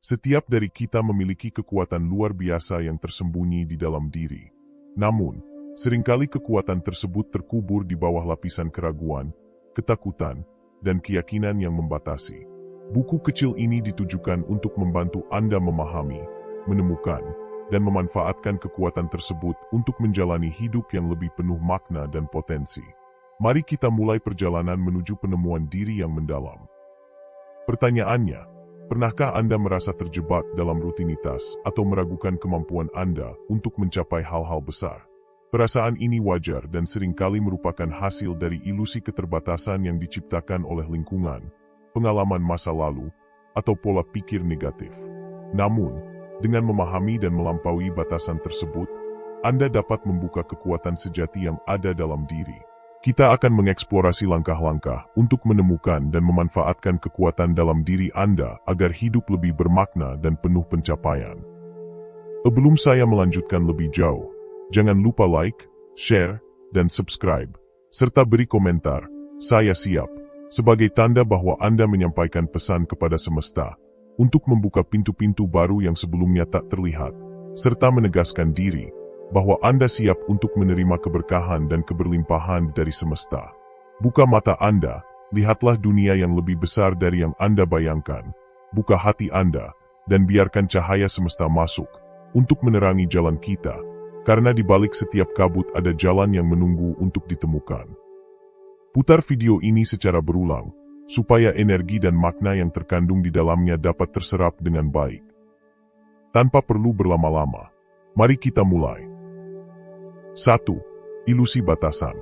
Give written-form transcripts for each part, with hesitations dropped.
Setiap dari kita memiliki kekuatan luar biasa yang tersembunyi di dalam diri. Namun, seringkali kekuatan tersebut terkubur di bawah lapisan keraguan, ketakutan, dan keyakinan yang membatasi. Buku kecil ini ditujukan untuk membantu Anda memahami, menemukan, dan memanfaatkan kekuatan tersebut untuk menjalani hidup yang lebih penuh makna dan potensi. Mari kita mulai perjalanan menuju penemuan diri yang mendalam. Pertanyaannya, pernahkah Anda merasa terjebak dalam rutinitas atau meragukan kemampuan Anda untuk mencapai hal-hal besar? Perasaan ini wajar dan seringkali merupakan hasil dari ilusi keterbatasan yang diciptakan oleh lingkungan, pengalaman masa lalu, atau pola pikir negatif. Namun, dengan memahami dan melampaui batasan tersebut, Anda dapat membuka kekuatan sejati yang ada dalam diri. Kita akan mengeksplorasi langkah-langkah untuk menemukan dan memanfaatkan kekuatan dalam diri Anda agar hidup lebih bermakna dan penuh pencapaian. Sebelum saya melanjutkan lebih jauh, jangan lupa like, share, dan subscribe, serta beri komentar, "Saya siap," sebagai tanda bahwa Anda menyampaikan pesan kepada semesta untuk membuka pintu-pintu baru yang sebelumnya tak terlihat, serta menegaskan diri bahwa Anda siap untuk menerima keberkahan dan keberlimpahan dari semesta. Buka mata Anda, lihatlah dunia yang lebih besar dari yang Anda bayangkan. Buka hati Anda, dan biarkan cahaya semesta masuk untuk menerangi jalan kita, karena di balik setiap kabut ada jalan yang menunggu untuk ditemukan. Putar video ini secara berulang, supaya energi dan makna yang terkandung di dalamnya dapat terserap dengan baik. Tanpa perlu berlama-lama, mari kita mulai. 1. Ilusi batasan.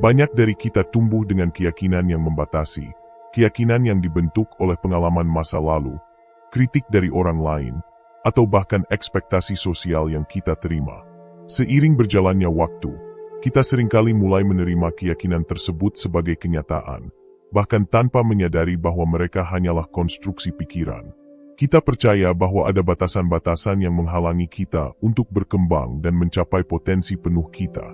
Banyak dari kita tumbuh dengan keyakinan yang membatasi, keyakinan yang dibentuk oleh pengalaman masa lalu, kritik dari orang lain, atau bahkan ekspektasi sosial yang kita terima. Seiring berjalannya waktu, kita seringkali mulai menerima keyakinan tersebut sebagai kenyataan, bahkan tanpa menyadari bahwa mereka hanyalah konstruksi pikiran. Kita percaya bahwa ada batasan-batasan yang menghalangi kita untuk berkembang dan mencapai potensi penuh kita.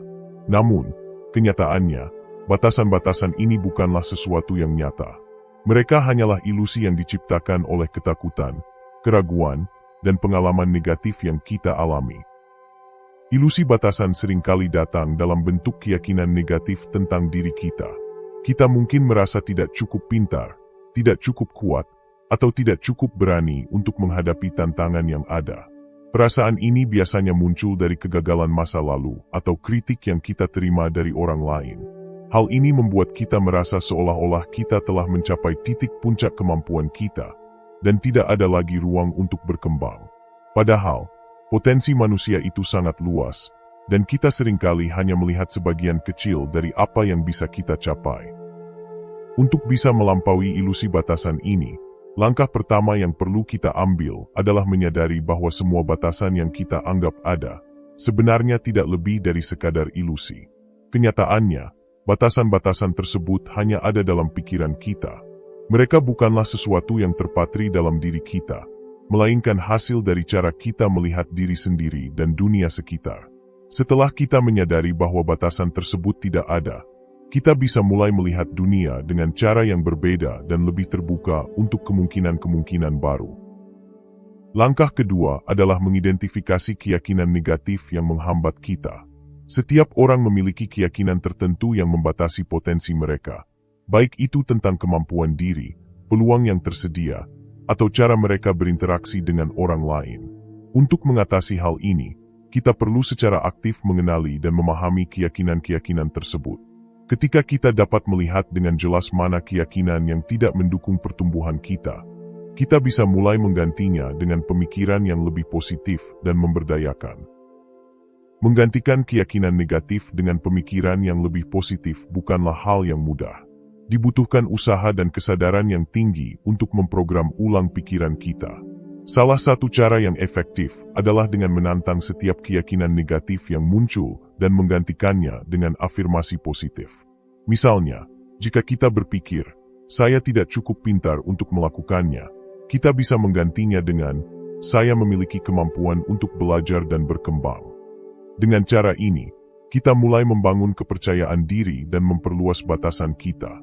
Namun, kenyataannya, batasan-batasan ini bukanlah sesuatu yang nyata. Mereka hanyalah ilusi yang diciptakan oleh ketakutan, keraguan, dan pengalaman negatif yang kita alami. Ilusi batasan seringkali datang dalam bentuk keyakinan negatif tentang diri kita. Kita mungkin merasa tidak cukup pintar, tidak cukup kuat, atau tidak cukup berani untuk menghadapi tantangan yang ada. Perasaan ini biasanya muncul dari kegagalan masa lalu atau kritik yang kita terima dari orang lain. Hal ini membuat kita merasa seolah-olah kita telah mencapai titik puncak kemampuan kita, dan tidak ada lagi ruang untuk berkembang. Padahal, potensi manusia itu sangat luas, dan kita seringkali hanya melihat sebagian kecil dari apa yang bisa kita capai. Untuk bisa melampaui ilusi batasan ini, langkah pertama yang perlu kita ambil adalah menyadari bahwa semua batasan yang kita anggap ada, sebenarnya tidak lebih dari sekadar ilusi. Kenyataannya, batasan-batasan tersebut hanya ada dalam pikiran kita. Mereka bukanlah sesuatu yang terpatri dalam diri kita, melainkan hasil dari cara kita melihat diri sendiri dan dunia sekitar. Setelah kita menyadari bahwa batasan tersebut tidak ada, kita bisa mulai melihat dunia dengan cara yang berbeda dan lebih terbuka untuk kemungkinan-kemungkinan baru. Langkah kedua adalah mengidentifikasi keyakinan negatif yang menghambat kita. Setiap orang memiliki keyakinan tertentu yang membatasi potensi mereka, baik itu tentang kemampuan diri, peluang yang tersedia, atau cara mereka berinteraksi dengan orang lain. Untuk mengatasi hal ini, kita perlu secara aktif mengenali dan memahami keyakinan-keyakinan tersebut. Ketika kita dapat melihat dengan jelas mana keyakinan yang tidak mendukung pertumbuhan kita, kita bisa mulai menggantinya dengan pemikiran yang lebih positif dan memberdayakan. Menggantikan keyakinan negatif dengan pemikiran yang lebih positif bukanlah hal yang mudah. Dibutuhkan usaha dan kesadaran yang tinggi untuk memprogram ulang pikiran kita. Salah satu cara yang efektif adalah dengan menantang setiap keyakinan negatif yang muncul dan menggantikannya dengan afirmasi positif. Misalnya, jika kita berpikir, "Saya tidak cukup pintar untuk melakukannya," kita bisa menggantinya dengan, "Saya memiliki kemampuan untuk belajar dan berkembang." Dengan cara ini, kita mulai membangun kepercayaan diri dan memperluas batasan kita.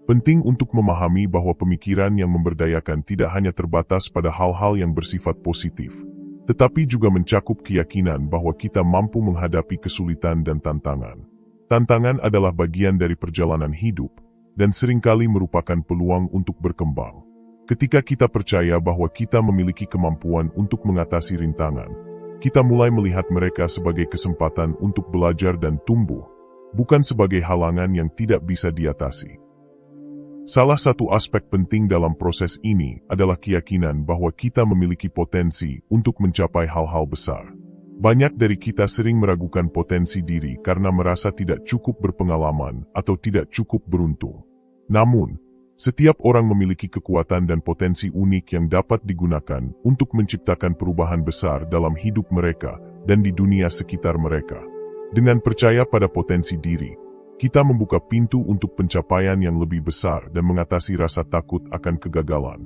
Penting untuk memahami bahwa pemikiran yang memberdayakan tidak hanya terbatas pada hal-hal yang bersifat positif, tetapi juga mencakup keyakinan bahwa kita mampu menghadapi kesulitan dan tantangan. Tantangan adalah bagian dari perjalanan hidup, dan seringkali merupakan peluang untuk berkembang. Ketika kita percaya bahwa kita memiliki kemampuan untuk mengatasi rintangan, kita mulai melihat mereka sebagai kesempatan untuk belajar dan tumbuh, bukan sebagai halangan yang tidak bisa diatasi. Salah satu aspek penting dalam proses ini adalah keyakinan bahwa kita memiliki potensi untuk mencapai hal-hal besar. Banyak dari kita sering meragukan potensi diri karena merasa tidak cukup berpengalaman atau tidak cukup beruntung. Namun, setiap orang memiliki kekuatan dan potensi unik yang dapat digunakan untuk menciptakan perubahan besar dalam hidup mereka dan di dunia sekitar mereka. Dengan percaya pada potensi diri, kita membuka pintu untuk pencapaian yang lebih besar dan mengatasi rasa takut akan kegagalan.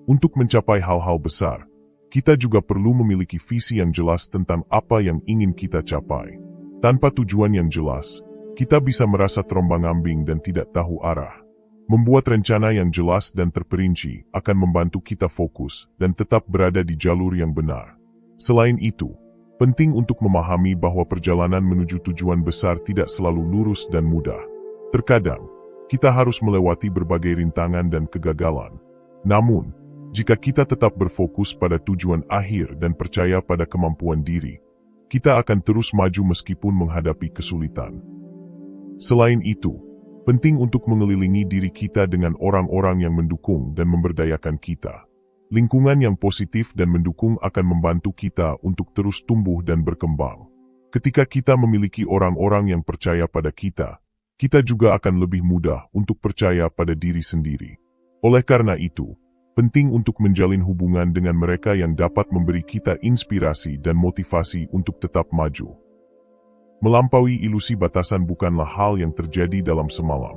Untuk mencapai hal-hal besar, kita juga perlu memiliki visi yang jelas tentang apa yang ingin kita capai. Tanpa tujuan yang jelas, kita bisa merasa terombang-ambing dan tidak tahu arah. Membuat rencana yang jelas dan terperinci akan membantu kita fokus dan tetap berada di jalur yang benar. Selain itu, penting untuk memahami bahwa perjalanan menuju tujuan besar tidak selalu lurus dan mudah. Terkadang, kita harus melewati berbagai rintangan dan kegagalan. Namun, jika kita tetap berfokus pada tujuan akhir dan percaya pada kemampuan diri, kita akan terus maju meskipun menghadapi kesulitan. Selain itu, penting untuk mengelilingi diri kita dengan orang-orang yang mendukung dan memberdayakan kita. Lingkungan yang positif dan mendukung akan membantu kita untuk terus tumbuh dan berkembang. Ketika kita memiliki orang-orang yang percaya pada kita, kita juga akan lebih mudah untuk percaya pada diri sendiri. Oleh karena itu, penting untuk menjalin hubungan dengan mereka yang dapat memberi kita inspirasi dan motivasi untuk tetap maju. Melampaui ilusi batasan bukanlah hal yang terjadi dalam semalam.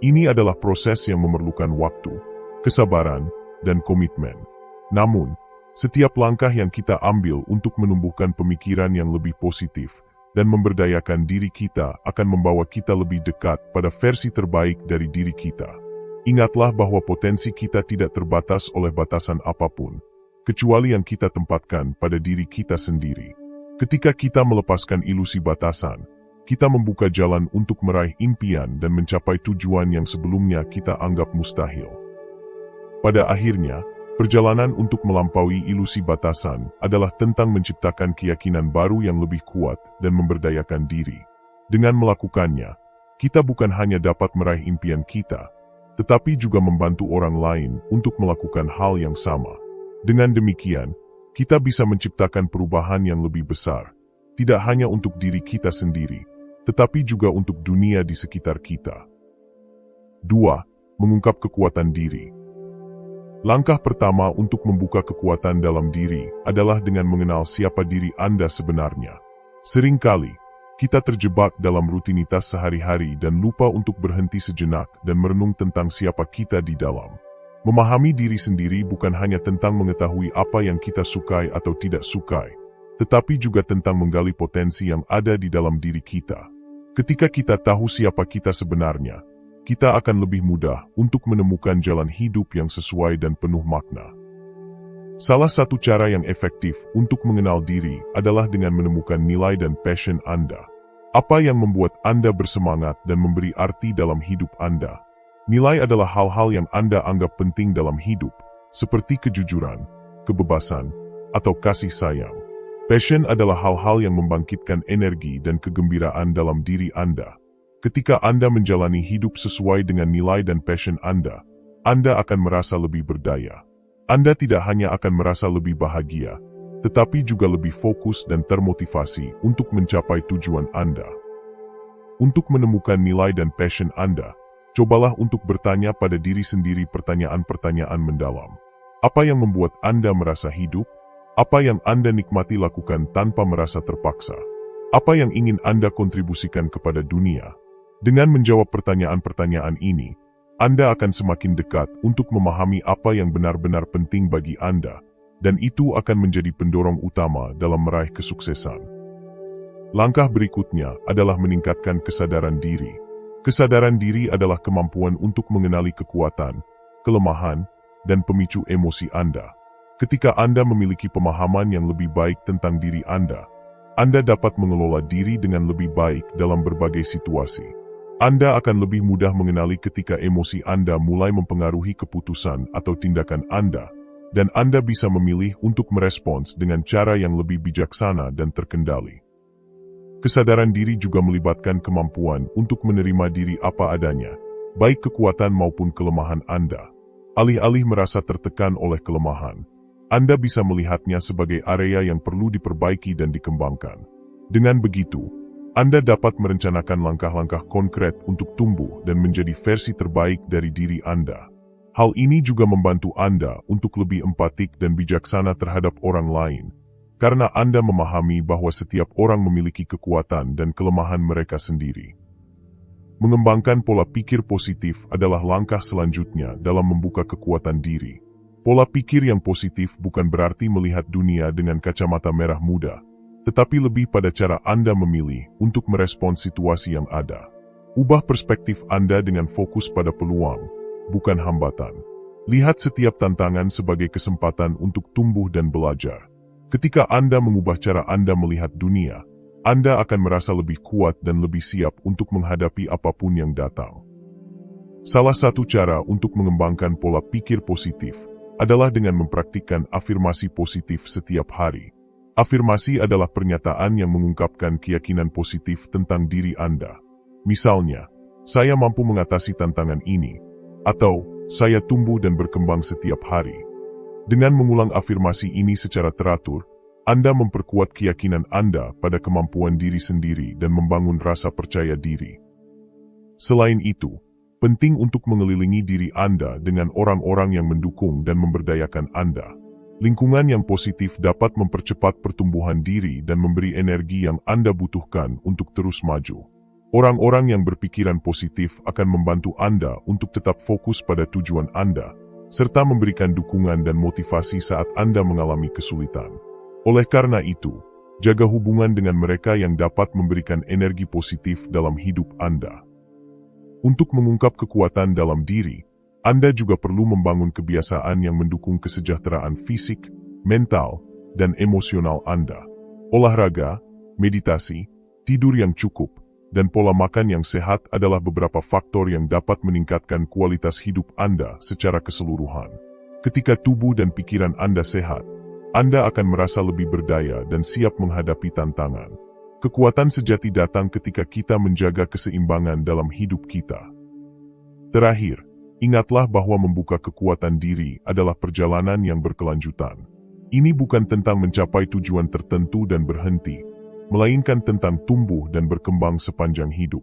Ini adalah proses yang memerlukan waktu, kesabaran, dan komitmen. Namun, setiap langkah yang kita ambil untuk menumbuhkan pemikiran yang lebih positif dan memberdayakan diri kita akan membawa kita lebih dekat pada versi terbaik dari diri kita. Ingatlah bahwa potensi kita tidak terbatas oleh batasan apapun, kecuali yang kita tempatkan pada diri kita sendiri. Ketika kita melepaskan ilusi batasan, kita membuka jalan untuk meraih impian dan mencapai tujuan yang sebelumnya kita anggap mustahil. Pada akhirnya, perjalanan untuk melampaui ilusi batasan adalah tentang menciptakan keyakinan baru yang lebih kuat dan memberdayakan diri. Dengan melakukannya, kita bukan hanya dapat meraih impian kita, tetapi juga membantu orang lain untuk melakukan hal yang sama. Dengan demikian, kita bisa menciptakan perubahan yang lebih besar, tidak hanya untuk diri kita sendiri, tetapi juga untuk dunia di sekitar kita. 2. Mengungkap kekuatan diri. Langkah pertama untuk membuka kekuatan dalam diri adalah dengan mengenal siapa diri Anda sebenarnya. Seringkali, kita terjebak dalam rutinitas sehari-hari dan lupa untuk berhenti sejenak dan merenung tentang siapa kita di dalam. Memahami diri sendiri bukan hanya tentang mengetahui apa yang kita sukai atau tidak sukai, tetapi juga tentang menggali potensi yang ada di dalam diri kita. Ketika kita tahu siapa kita sebenarnya, kita akan lebih mudah untuk menemukan jalan hidup yang sesuai dan penuh makna. Salah satu cara yang efektif untuk mengenal diri adalah dengan menemukan nilai dan passion Anda. Apa yang membuat Anda bersemangat dan memberi arti dalam hidup Anda? Nilai adalah hal-hal yang Anda anggap penting dalam hidup, seperti kejujuran, kebebasan, atau kasih sayang. Passion adalah hal-hal yang membangkitkan energi dan kegembiraan dalam diri Anda. Ketika Anda menjalani hidup sesuai dengan nilai dan passion Anda akan merasa lebih berdaya. Anda tidak hanya akan merasa lebih bahagia, tetapi juga lebih fokus dan termotivasi untuk mencapai tujuan Anda. Untuk menemukan nilai dan passion Anda, cobalah untuk bertanya pada diri sendiri pertanyaan-pertanyaan mendalam. Apa yang membuat Anda merasa hidup? Apa yang Anda nikmati lakukan tanpa merasa terpaksa? Apa yang ingin Anda kontribusikan kepada dunia? Dengan menjawab pertanyaan-pertanyaan ini, Anda akan semakin dekat untuk memahami apa yang benar-benar penting bagi Anda, dan itu akan menjadi pendorong utama dalam meraih kesuksesan. Langkah berikutnya adalah meningkatkan kesadaran diri. Kesadaran diri adalah kemampuan untuk mengenali kekuatan, kelemahan, dan pemicu emosi Anda. Ketika Anda memiliki pemahaman yang lebih baik tentang diri Anda dapat mengelola diri dengan lebih baik dalam berbagai situasi. Anda akan lebih mudah mengenali ketika emosi Anda mulai mempengaruhi keputusan atau tindakan Anda, dan Anda bisa memilih untuk merespons dengan cara yang lebih bijaksana dan terkendali. Kesadaran diri juga melibatkan kemampuan untuk menerima diri apa adanya, baik kekuatan maupun kelemahan Anda. Alih-alih merasa tertekan oleh kelemahan, Anda bisa melihatnya sebagai area yang perlu diperbaiki dan dikembangkan. Dengan begitu, Anda dapat merencanakan langkah-langkah konkret untuk tumbuh dan menjadi versi terbaik dari diri Anda. Hal ini juga membantu Anda untuk lebih empatik dan bijaksana terhadap orang lain, karena Anda memahami bahwa setiap orang memiliki kekuatan dan kelemahan mereka sendiri. Mengembangkan pola pikir positif adalah langkah selanjutnya dalam membuka kekuatan diri. Pola pikir yang positif bukan berarti melihat dunia dengan kacamata merah muda, tetapi lebih pada cara Anda memilih untuk merespons situasi yang ada. Ubah perspektif Anda dengan fokus pada peluang, bukan hambatan. Lihat setiap tantangan sebagai kesempatan untuk tumbuh dan belajar. Ketika Anda mengubah cara Anda melihat dunia, Anda akan merasa lebih kuat dan lebih siap untuk menghadapi apapun yang datang. Salah satu cara untuk mengembangkan pola pikir positif adalah dengan mempraktikkan afirmasi positif setiap hari. Afirmasi adalah pernyataan yang mengungkapkan keyakinan positif tentang diri Anda. Misalnya, saya mampu mengatasi tantangan ini, atau saya tumbuh dan berkembang setiap hari. Dengan mengulang afirmasi ini secara teratur, Anda memperkuat keyakinan Anda pada kemampuan diri sendiri dan membangun rasa percaya diri. Selain itu, penting untuk mengelilingi diri Anda dengan orang-orang yang mendukung dan memberdayakan Anda. Lingkungan yang positif dapat mempercepat pertumbuhan diri dan memberi energi yang Anda butuhkan untuk terus maju. Orang-orang yang berpikiran positif akan membantu Anda untuk tetap fokus pada tujuan Anda, serta memberikan dukungan dan motivasi saat Anda mengalami kesulitan. Oleh karena itu, jaga hubungan dengan mereka yang dapat memberikan energi positif dalam hidup Anda. Untuk mengungkap kekuatan dalam diri, Anda juga perlu membangun kebiasaan yang mendukung kesejahteraan fisik, mental, dan emosional Anda. Olahraga, meditasi, tidur yang cukup, dan pola makan yang sehat adalah beberapa faktor yang dapat meningkatkan kualitas hidup Anda secara keseluruhan. Ketika tubuh dan pikiran Anda sehat, Anda akan merasa lebih berdaya dan siap menghadapi tantangan. Kekuatan sejati datang ketika kita menjaga keseimbangan dalam hidup kita. Terakhir, ingatlah bahwa membuka kekuatan diri adalah perjalanan yang berkelanjutan. Ini bukan tentang mencapai tujuan tertentu dan berhenti, melainkan tentang tumbuh dan berkembang sepanjang hidup.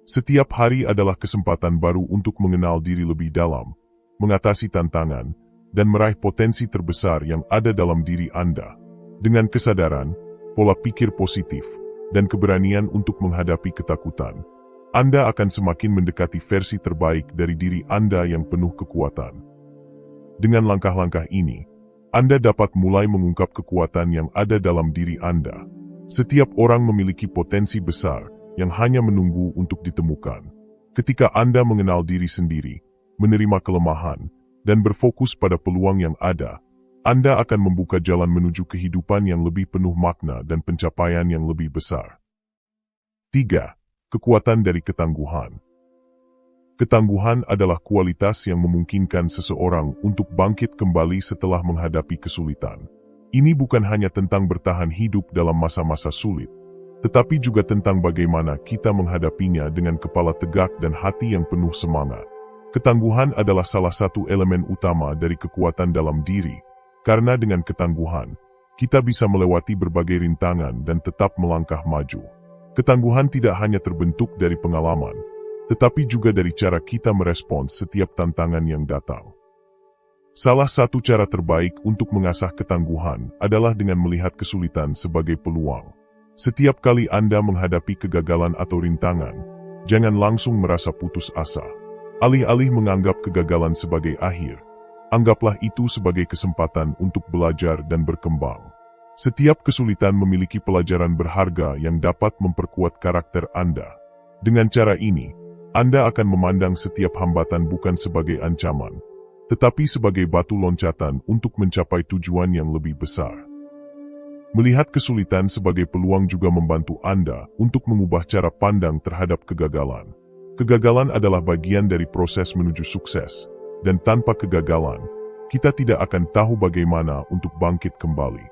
Setiap hari adalah kesempatan baru untuk mengenal diri lebih dalam, mengatasi tantangan, dan meraih potensi terbesar yang ada dalam diri Anda. Dengan kesadaran, pola pikir positif, dan keberanian untuk menghadapi ketakutan, Anda akan semakin mendekati versi terbaik dari diri Anda yang penuh kekuatan. Dengan langkah-langkah ini, Anda dapat mulai mengungkap kekuatan yang ada dalam diri Anda. Setiap orang memiliki potensi besar yang hanya menunggu untuk ditemukan. Ketika Anda mengenal diri sendiri, menerima kelemahan, dan berfokus pada peluang yang ada, Anda akan membuka jalan menuju kehidupan yang lebih penuh makna dan pencapaian yang lebih besar. 3. Kekuatan dari ketangguhan. Ketangguhan adalah kualitas yang memungkinkan seseorang untuk bangkit kembali setelah menghadapi kesulitan. Ini bukan hanya tentang bertahan hidup dalam masa-masa sulit, tetapi juga tentang bagaimana kita menghadapinya dengan kepala tegak dan hati yang penuh semangat. Ketangguhan adalah salah satu elemen utama dari kekuatan dalam diri, karena dengan ketangguhan, kita bisa melewati berbagai rintangan dan tetap melangkah maju. Ketangguhan tidak hanya terbentuk dari pengalaman, tetapi juga dari cara kita merespons setiap tantangan yang datang. Salah satu cara terbaik untuk mengasah ketangguhan adalah dengan melihat kesulitan sebagai peluang. Setiap kali Anda menghadapi kegagalan atau rintangan, jangan langsung merasa putus asa. Alih-alih menganggap kegagalan sebagai akhir, anggaplah itu sebagai kesempatan untuk belajar dan berkembang. Setiap kesulitan memiliki pelajaran berharga yang dapat memperkuat karakter Anda. Dengan cara ini, Anda akan memandang setiap hambatan bukan sebagai ancaman, tetapi sebagai batu loncatan untuk mencapai tujuan yang lebih besar. Melihat kesulitan sebagai peluang juga membantu Anda untuk mengubah cara pandang terhadap kegagalan. Kegagalan adalah bagian dari proses menuju sukses, dan tanpa kegagalan, kita tidak akan tahu bagaimana untuk bangkit kembali.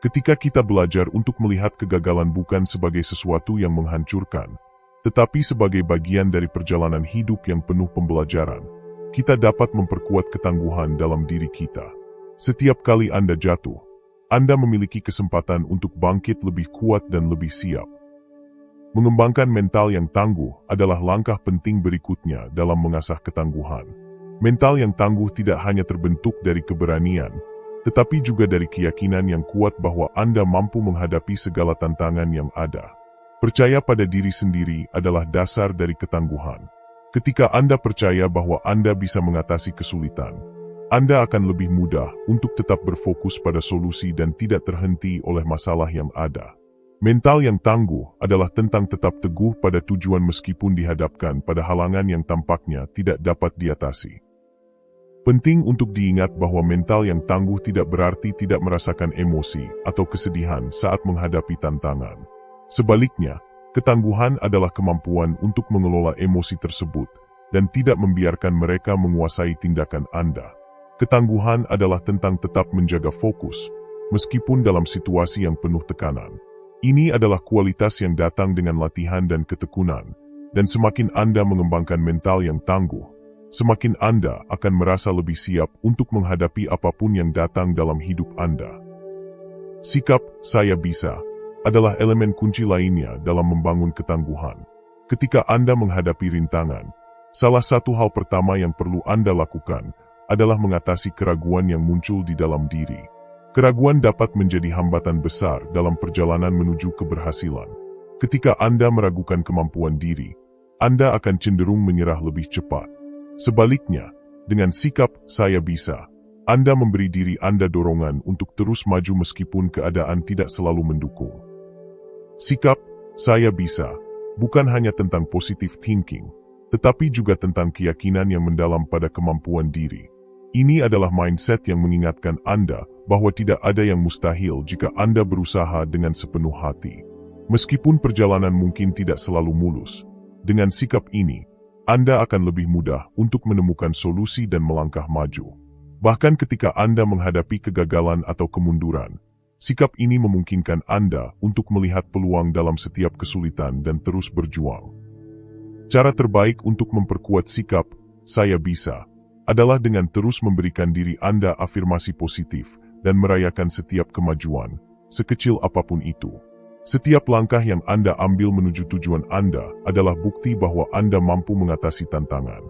Ketika kita belajar untuk melihat kegagalan bukan sebagai sesuatu yang menghancurkan, tetapi sebagai bagian dari perjalanan hidup yang penuh pembelajaran, kita dapat memperkuat ketangguhan dalam diri kita. Setiap kali Anda jatuh, Anda memiliki kesempatan untuk bangkit lebih kuat dan lebih siap. Mengembangkan mental yang tangguh adalah langkah penting berikutnya dalam mengasah ketangguhan. Mental yang tangguh tidak hanya terbentuk dari keberanian, tetapi juga dari keyakinan yang kuat bahwa Anda mampu menghadapi segala tantangan yang ada. Percaya pada diri sendiri adalah dasar dari ketangguhan. Ketika Anda percaya bahwa Anda bisa mengatasi kesulitan, Anda akan lebih mudah untuk tetap berfokus pada solusi dan tidak terhenti oleh masalah yang ada. Mental yang tangguh adalah tentang tetap teguh pada tujuan meskipun dihadapkan pada halangan yang tampaknya tidak dapat diatasi. Penting untuk diingat bahwa mental yang tangguh tidak berarti tidak merasakan emosi atau kesedihan saat menghadapi tantangan. Sebaliknya, ketangguhan adalah kemampuan untuk mengelola emosi tersebut dan tidak membiarkan mereka menguasai tindakan Anda. Ketangguhan adalah tentang tetap menjaga fokus, meskipun dalam situasi yang penuh tekanan. Ini adalah kualitas yang datang dengan latihan dan ketekunan, dan semakin Anda mengembangkan mental yang tangguh, semakin Anda akan merasa lebih siap untuk menghadapi apapun yang datang dalam hidup Anda. Sikap "saya bisa" adalah elemen kunci lainnya dalam membangun ketangguhan. Ketika Anda menghadapi rintangan, salah satu hal pertama yang perlu Anda lakukan adalah mengatasi keraguan yang muncul di dalam diri. Keraguan dapat menjadi hambatan besar dalam perjalanan menuju keberhasilan. Ketika Anda meragukan kemampuan diri, Anda akan cenderung menyerah lebih cepat. Sebaliknya, dengan sikap "saya bisa", Anda memberi diri Anda dorongan untuk terus maju meskipun keadaan tidak selalu mendukung. Sikap "saya bisa" bukan hanya tentang positive thinking, tetapi juga tentang keyakinan yang mendalam pada kemampuan diri. Ini adalah mindset yang mengingatkan Anda bahwa tidak ada yang mustahil jika Anda berusaha dengan sepenuh hati. Meskipun perjalanan mungkin tidak selalu mulus, dengan sikap ini, Anda akan lebih mudah untuk menemukan solusi dan melangkah maju. Bahkan ketika Anda menghadapi kegagalan atau kemunduran, sikap ini memungkinkan Anda untuk melihat peluang dalam setiap kesulitan dan terus berjuang. Cara terbaik untuk memperkuat sikap "saya bisa" adalah dengan terus memberikan diri Anda afirmasi positif dan merayakan setiap kemajuan, sekecil apapun itu. Setiap langkah yang Anda ambil menuju tujuan Anda adalah bukti bahwa Anda mampu mengatasi tantangan.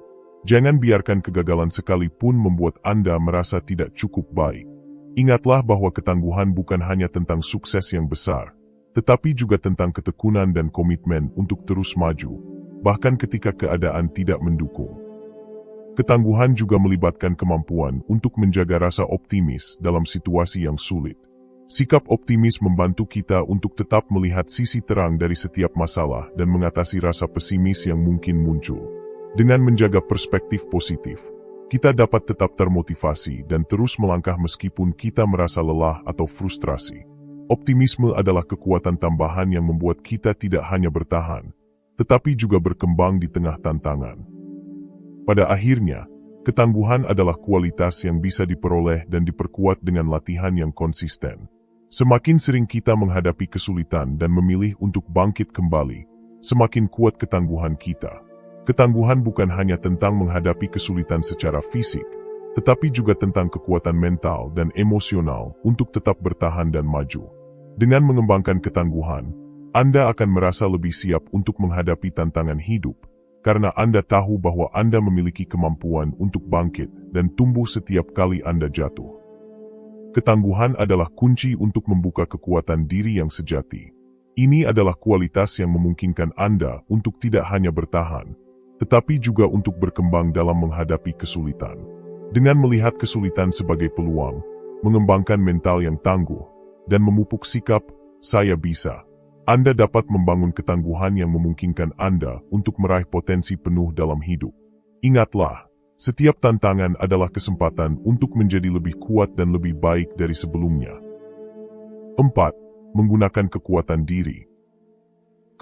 Jangan biarkan kegagalan sekalipun membuat Anda merasa tidak cukup baik. Ingatlah bahwa ketangguhan bukan hanya tentang sukses yang besar, tetapi juga tentang ketekunan dan komitmen untuk terus maju, bahkan ketika keadaan tidak mendukung. Ketangguhan juga melibatkan kemampuan untuk menjaga rasa optimis dalam situasi yang sulit. Sikap optimis membantu kita untuk tetap melihat sisi terang dari setiap masalah dan mengatasi rasa pesimis yang mungkin muncul. Dengan menjaga perspektif positif, kita dapat tetap termotivasi dan terus melangkah meskipun kita merasa lelah atau frustrasi. Optimisme adalah kekuatan tambahan yang membuat kita tidak hanya bertahan, tetapi juga berkembang di tengah tantangan. Pada akhirnya, ketangguhan adalah kualitas yang bisa diperoleh dan diperkuat dengan latihan yang konsisten. Semakin sering kita menghadapi kesulitan dan memilih untuk bangkit kembali, semakin kuat ketangguhan kita. Ketangguhan bukan hanya tentang menghadapi kesulitan secara fisik, tetapi juga tentang kekuatan mental dan emosional untuk tetap bertahan dan maju. Dengan mengembangkan ketangguhan, Anda akan merasa lebih siap untuk menghadapi tantangan hidup, karena Anda tahu bahwa Anda memiliki kemampuan untuk bangkit dan tumbuh setiap kali Anda jatuh. Ketangguhan adalah kunci untuk membuka kekuatan diri yang sejati. Ini adalah kualitas yang memungkinkan Anda untuk tidak hanya bertahan, tetapi juga untuk berkembang dalam menghadapi kesulitan. Dengan melihat kesulitan sebagai peluang, mengembangkan mental yang tangguh, dan memupuk sikap "saya bisa", Anda dapat membangun ketangguhan yang memungkinkan Anda untuk meraih potensi penuh dalam hidup. Ingatlah, setiap tantangan adalah kesempatan untuk menjadi lebih kuat dan lebih baik dari sebelumnya. 4. Menggunakan kekuatan diri.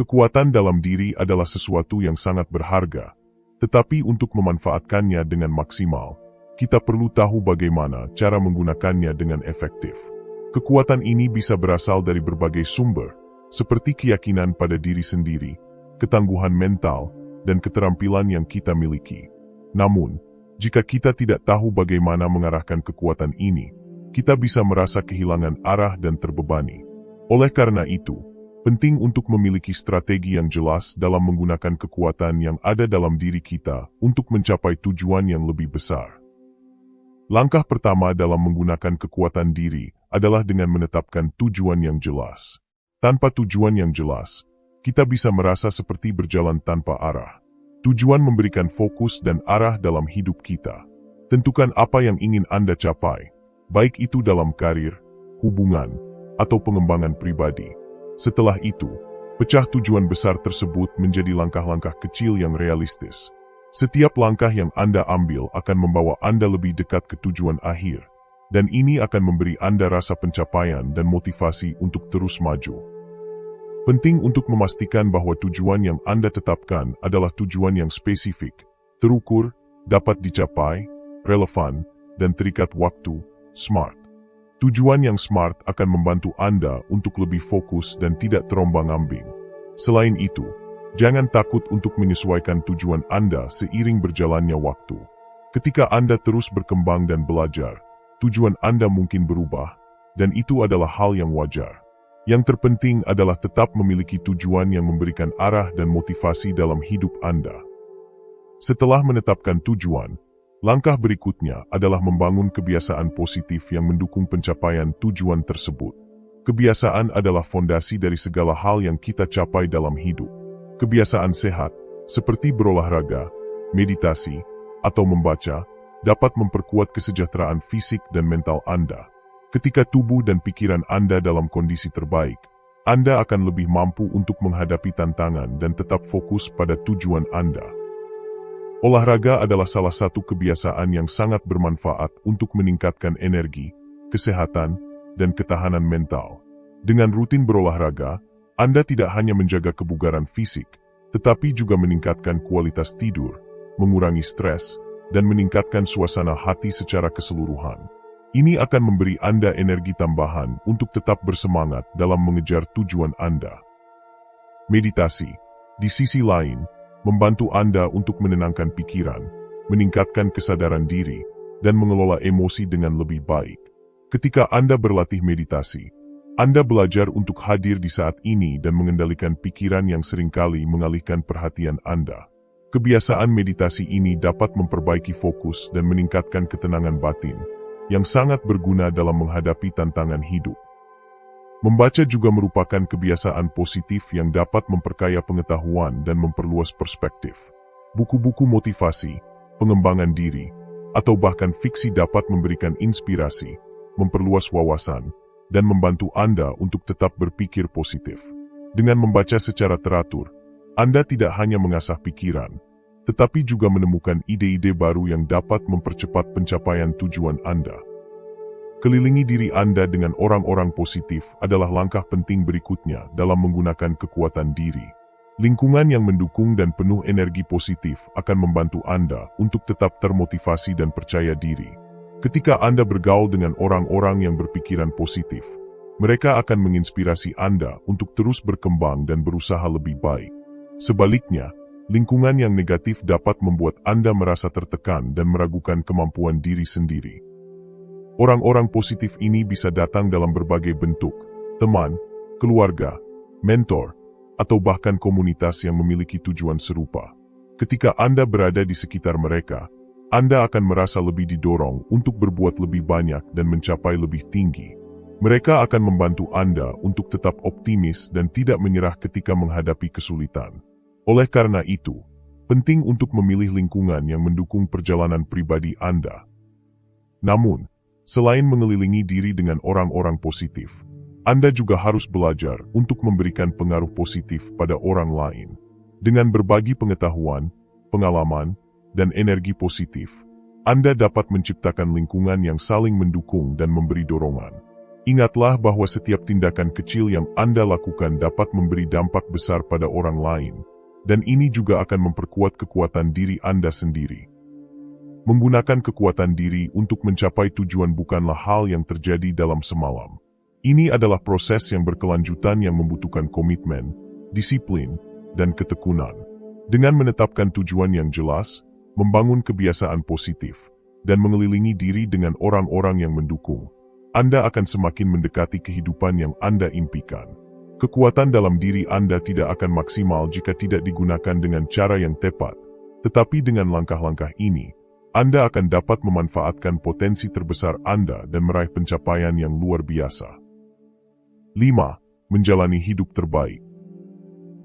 Kekuatan dalam diri adalah sesuatu yang sangat berharga, tetapi untuk memanfaatkannya dengan maksimal, kita perlu tahu bagaimana cara menggunakannya dengan efektif. Kekuatan ini bisa berasal dari berbagai sumber, seperti keyakinan pada diri sendiri, ketangguhan mental, dan keterampilan yang kita miliki. Namun, jika kita tidak tahu bagaimana mengarahkan kekuatan ini, kita bisa merasa kehilangan arah dan terbebani. Oleh karena itu, penting untuk memiliki strategi yang jelas dalam menggunakan kekuatan yang ada dalam diri kita untuk mencapai tujuan yang lebih besar. Langkah pertama dalam menggunakan kekuatan diri adalah dengan menetapkan tujuan yang jelas. Tanpa tujuan yang jelas, kita bisa merasa seperti berjalan tanpa arah. Tujuan memberikan fokus dan arah dalam hidup kita. Tentukan apa yang ingin Anda capai, baik itu dalam karir, hubungan, atau pengembangan pribadi. Setelah itu, pecah tujuan besar tersebut menjadi langkah-langkah kecil yang realistis. Setiap langkah yang Anda ambil akan membawa Anda lebih dekat ke tujuan akhir, dan ini akan memberi Anda rasa pencapaian dan motivasi untuk terus maju. Penting untuk memastikan bahwa tujuan yang Anda tetapkan adalah tujuan yang spesifik, terukur, dapat dicapai, relevan, dan terikat waktu, SMART. Tujuan yang SMART akan membantu Anda untuk lebih fokus dan tidak terombang-ambing. Selain itu, jangan takut untuk menyesuaikan tujuan Anda seiring berjalannya waktu. Ketika Anda terus berkembang dan belajar, tujuan Anda mungkin berubah, dan itu adalah hal yang wajar. Yang terpenting adalah tetap memiliki tujuan yang memberikan arah dan motivasi dalam hidup Anda. Setelah menetapkan tujuan, langkah berikutnya adalah membangun kebiasaan positif yang mendukung pencapaian tujuan tersebut. Kebiasaan adalah fondasi dari segala hal yang kita capai dalam hidup. Kebiasaan sehat, seperti berolahraga, meditasi, atau membaca, dapat memperkuat kesejahteraan fisik dan mental Anda. Ketika tubuh dan pikiran Anda dalam kondisi terbaik, Anda akan lebih mampu untuk menghadapi tantangan dan tetap fokus pada tujuan Anda. Olahraga adalah salah satu kebiasaan yang sangat bermanfaat untuk meningkatkan energi, kesehatan, dan ketahanan mental. Dengan rutin berolahraga, Anda tidak hanya menjaga kebugaran fisik, tetapi juga meningkatkan kualitas tidur, mengurangi stres, dan meningkatkan suasana hati secara keseluruhan. Ini akan memberi Anda energi tambahan untuk tetap bersemangat dalam mengejar tujuan Anda. Meditasi, di sisi lain, membantu Anda untuk menenangkan pikiran, meningkatkan kesadaran diri, dan mengelola emosi dengan lebih baik. Ketika Anda berlatih meditasi, Anda belajar untuk hadir di saat ini dan mengendalikan pikiran yang seringkali mengalihkan perhatian Anda. Kebiasaan meditasi ini dapat memperbaiki fokus dan meningkatkan ketenangan batin, yang sangat berguna dalam menghadapi tantangan hidup. Membaca juga merupakan kebiasaan positif yang dapat memperkaya pengetahuan dan memperluas perspektif. Buku-buku motivasi, pengembangan diri, atau bahkan fiksi dapat memberikan inspirasi, memperluas wawasan, dan membantu Anda untuk tetap berpikir positif. Dengan membaca secara teratur, Anda tidak hanya mengasah pikiran, tetapi juga menemukan ide-ide baru yang dapat mempercepat pencapaian tujuan Anda. Kelilingi diri Anda dengan orang-orang positif adalah langkah penting berikutnya dalam menggunakan kekuatan diri. Lingkungan yang mendukung dan penuh energi positif akan membantu Anda untuk tetap termotivasi dan percaya diri. Ketika Anda bergaul dengan orang-orang yang berpikiran positif, mereka akan menginspirasi Anda untuk terus berkembang dan berusaha lebih baik. Sebaliknya, lingkungan yang negatif dapat membuat Anda merasa tertekan dan meragukan kemampuan diri sendiri. Orang-orang positif ini bisa datang dalam berbagai bentuk, teman, keluarga, mentor, atau bahkan komunitas yang memiliki tujuan serupa. Ketika Anda berada di sekitar mereka, Anda akan merasa lebih didorong untuk berbuat lebih banyak dan mencapai lebih tinggi. Mereka akan membantu Anda untuk tetap optimis dan tidak menyerah ketika menghadapi kesulitan. Oleh karena itu, penting untuk memilih lingkungan yang mendukung perjalanan pribadi Anda. Namun, selain mengelilingi diri dengan orang-orang positif, Anda juga harus belajar untuk memberikan pengaruh positif pada orang lain. Dengan berbagi pengetahuan, pengalaman, dan energi positif, Anda dapat menciptakan lingkungan yang saling mendukung dan memberi dorongan. Ingatlah bahwa setiap tindakan kecil yang Anda lakukan dapat memberi dampak besar pada orang lain, dan ini juga akan memperkuat kekuatan diri Anda sendiri. Menggunakan kekuatan diri untuk mencapai tujuan bukanlah hal yang terjadi dalam semalam. Ini adalah proses yang berkelanjutan yang membutuhkan komitmen, disiplin, dan ketekunan. Dengan menetapkan tujuan yang jelas, membangun kebiasaan positif, dan mengelilingi diri dengan orang-orang yang mendukung, Anda akan semakin mendekati kehidupan yang Anda impikan. Kekuatan dalam diri Anda tidak akan maksimal jika tidak digunakan dengan cara yang tepat, tetapi dengan langkah-langkah ini, Anda akan dapat memanfaatkan potensi terbesar Anda dan meraih pencapaian yang luar biasa. 5. Menjalani hidup terbaik.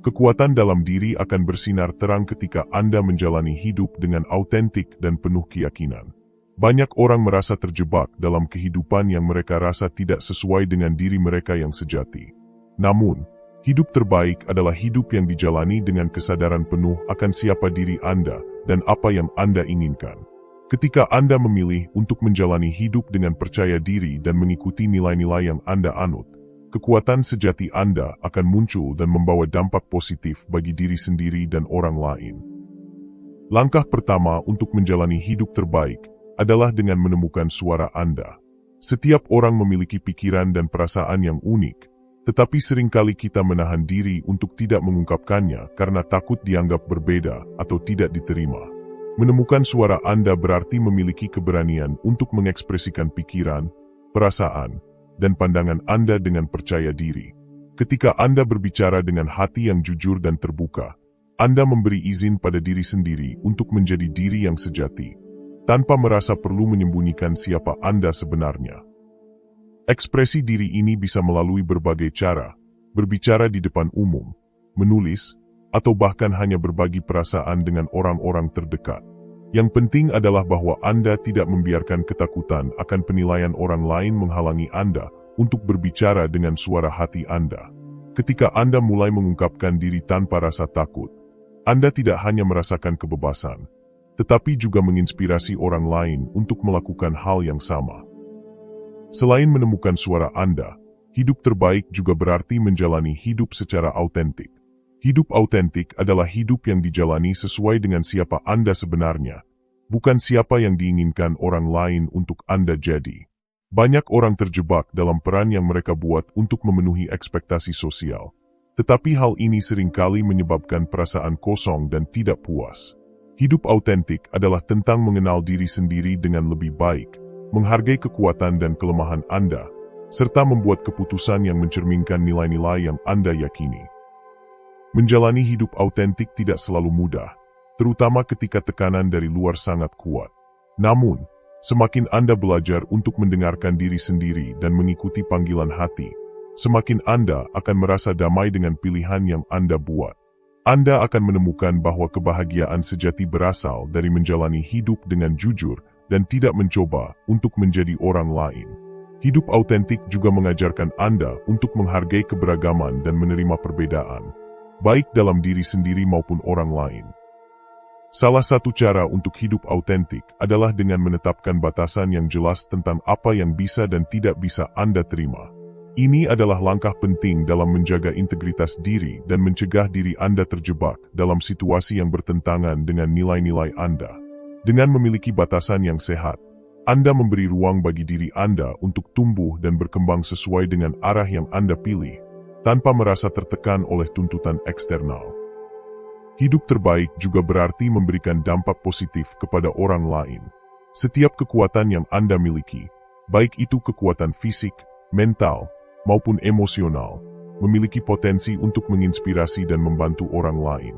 Kekuatan dalam diri akan bersinar terang ketika Anda menjalani hidup dengan autentik dan penuh keyakinan. Banyak orang merasa terjebak dalam kehidupan yang mereka rasa tidak sesuai dengan diri mereka yang sejati. Namun, hidup terbaik adalah hidup yang dijalani dengan kesadaran penuh akan siapa diri Anda dan apa yang Anda inginkan. Ketika Anda memilih untuk menjalani hidup dengan percaya diri dan mengikuti nilai-nilai yang Anda anut, kekuatan sejati Anda akan muncul dan membawa dampak positif bagi diri sendiri dan orang lain. Langkah pertama untuk menjalani hidup terbaik adalah dengan menemukan suara Anda. Setiap orang memiliki pikiran dan perasaan yang unik, tetapi seringkali kita menahan diri untuk tidak mengungkapkannya karena takut dianggap berbeda atau tidak diterima. Menemukan suara Anda berarti memiliki keberanian untuk mengekspresikan pikiran, perasaan, dan pandangan Anda dengan percaya diri. Ketika Anda berbicara dengan hati yang jujur dan terbuka, Anda memberi izin pada diri sendiri untuk menjadi diri yang sejati, tanpa merasa perlu menyembunyikan siapa Anda sebenarnya. Ekspresi diri ini bisa melalui berbagai cara, berbicara di depan umum, menulis, atau bahkan hanya berbagi perasaan dengan orang-orang terdekat. Yang penting adalah bahwa Anda tidak membiarkan ketakutan akan penilaian orang lain menghalangi Anda untuk berbicara dengan suara hati Anda. Ketika Anda mulai mengungkapkan diri tanpa rasa takut, Anda tidak hanya merasakan kebebasan, tetapi juga menginspirasi orang lain untuk melakukan hal yang sama. Selain menemukan suara Anda, hidup terbaik juga berarti menjalani hidup secara autentik. Hidup autentik adalah hidup yang dijalani sesuai dengan siapa Anda sebenarnya, bukan siapa yang diinginkan orang lain untuk Anda jadi. Banyak orang terjebak dalam peran yang mereka buat untuk memenuhi ekspektasi sosial, tetapi hal ini seringkali menyebabkan perasaan kosong dan tidak puas. Hidup autentik adalah tentang mengenal diri sendiri dengan lebih baik, menghargai kekuatan dan kelemahan Anda, serta membuat keputusan yang mencerminkan nilai-nilai yang Anda yakini. Menjalani hidup autentik tidak selalu mudah, terutama ketika tekanan dari luar sangat kuat. Namun, semakin Anda belajar untuk mendengarkan diri sendiri dan mengikuti panggilan hati, semakin Anda akan merasa damai dengan pilihan yang Anda buat. Anda akan menemukan bahwa kebahagiaan sejati berasal dari menjalani hidup dengan jujur dan tidak mencoba untuk menjadi orang lain. Hidup autentik juga mengajarkan Anda untuk menghargai keberagaman dan menerima perbedaan, baik dalam diri sendiri maupun orang lain. Salah satu cara untuk hidup autentik adalah dengan menetapkan batasan yang jelas tentang apa yang bisa dan tidak bisa Anda terima. Ini adalah langkah penting dalam menjaga integritas diri dan mencegah diri Anda terjebak dalam situasi yang bertentangan dengan nilai-nilai Anda. Dengan memiliki batasan yang sehat, Anda memberi ruang bagi diri Anda untuk tumbuh dan berkembang sesuai dengan arah yang Anda pilih, tanpa merasa tertekan oleh tuntutan eksternal. Hidup terbaik juga berarti memberikan dampak positif kepada orang lain. Setiap kekuatan yang Anda miliki, baik itu kekuatan fisik, mental, maupun emosional, memiliki potensi untuk menginspirasi dan membantu orang lain.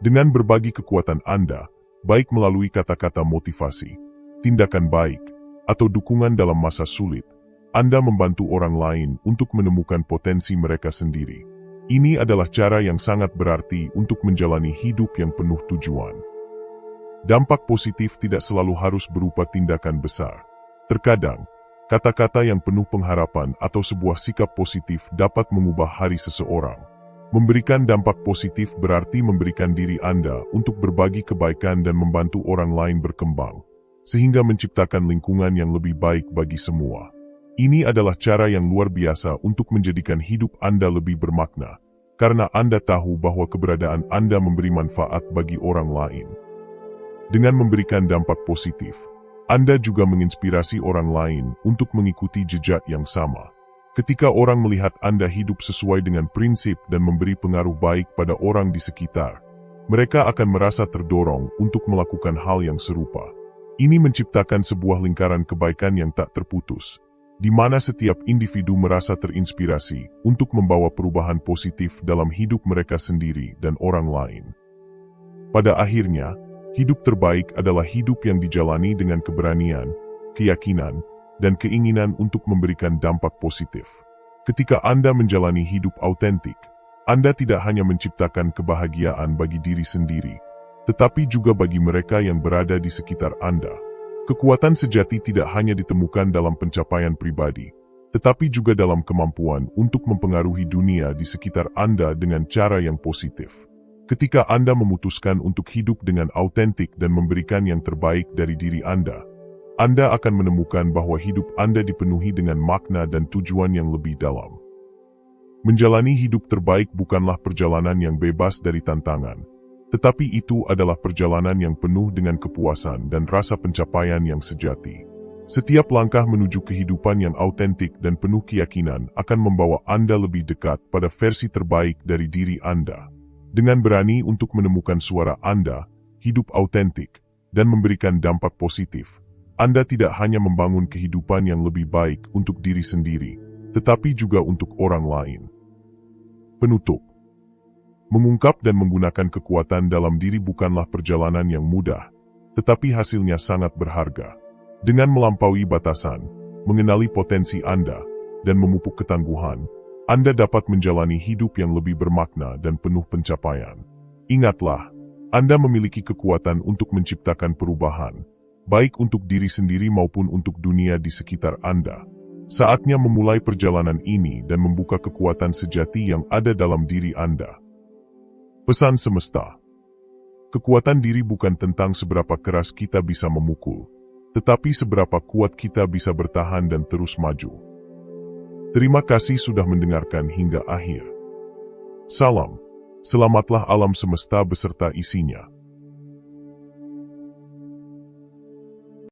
Dengan berbagi kekuatan Anda, baik melalui kata-kata motivasi, tindakan baik, atau dukungan dalam masa sulit, Anda membantu orang lain untuk menemukan potensi mereka sendiri. Ini adalah cara yang sangat berarti untuk menjalani hidup yang penuh tujuan. Dampak positif tidak selalu harus berupa tindakan besar. Terkadang, Kata-kata yang penuh pengharapan atau sebuah sikap positif dapat mengubah hari seseorang. Memberikan dampak positif berarti memberikan diri Anda untuk berbagi kebaikan dan membantu orang lain berkembang, sehingga menciptakan lingkungan yang lebih baik bagi semua. Ini adalah cara yang luar biasa untuk menjadikan hidup Anda lebih bermakna, karena Anda tahu bahwa keberadaan Anda memberi manfaat bagi orang lain. Dengan memberikan dampak positif, Anda juga menginspirasi orang lain untuk mengikuti jejak yang sama. Ketika orang melihat Anda hidup sesuai dengan prinsip dan memberi pengaruh baik pada orang di sekitar, mereka akan merasa terdorong untuk melakukan hal yang serupa. Ini menciptakan sebuah lingkaran kebaikan yang tak terputus, di mana setiap individu merasa terinspirasi untuk membawa perubahan positif dalam hidup mereka sendiri dan orang lain. Pada akhirnya, hidup terbaik adalah hidup yang dijalani dengan keberanian, keyakinan, dan keinginan untuk memberikan dampak positif. Ketika Anda menjalani hidup autentik, Anda tidak hanya menciptakan kebahagiaan bagi diri sendiri, tetapi juga bagi mereka yang berada di sekitar Anda. Kekuatan sejati tidak hanya ditemukan dalam pencapaian pribadi, tetapi juga dalam kemampuan untuk mempengaruhi dunia di sekitar Anda dengan cara yang positif. Ketika Anda memutuskan untuk hidup dengan autentik dan memberikan yang terbaik dari diri Anda akan menemukan bahwa hidup Anda dipenuhi dengan makna dan tujuan yang lebih dalam. Menjalani hidup terbaik bukanlah perjalanan yang bebas dari tantangan, tetapi itu adalah perjalanan yang penuh dengan kepuasan dan rasa pencapaian yang sejati. Setiap langkah menuju kehidupan yang autentik dan penuh keyakinan akan membawa Anda lebih dekat pada versi terbaik dari diri Anda. Dengan berani untuk menemukan suara Anda, hidup autentik, dan memberikan dampak positif, Anda tidak hanya membangun kehidupan yang lebih baik untuk diri sendiri, tetapi juga untuk orang lain. Penutup. Mengungkap dan menggunakan kekuatan dalam diri bukanlah perjalanan yang mudah, tetapi hasilnya sangat berharga. Dengan melampaui batasan, mengenali potensi Anda, dan memupuk ketangguhan, Anda dapat menjalani hidup yang lebih bermakna dan penuh pencapaian. Ingatlah, Anda memiliki kekuatan untuk menciptakan perubahan, baik untuk diri sendiri maupun untuk dunia di sekitar Anda. Saatnya memulai perjalanan ini dan membuka kekuatan sejati yang ada dalam diri Anda. Pesan semesta. Kekuatan diri bukan tentang seberapa keras kita bisa memukul, tetapi seberapa kuat kita bisa bertahan dan terus maju. Terima kasih sudah mendengarkan hingga akhir. Salam, selamatlah alam semesta beserta isinya.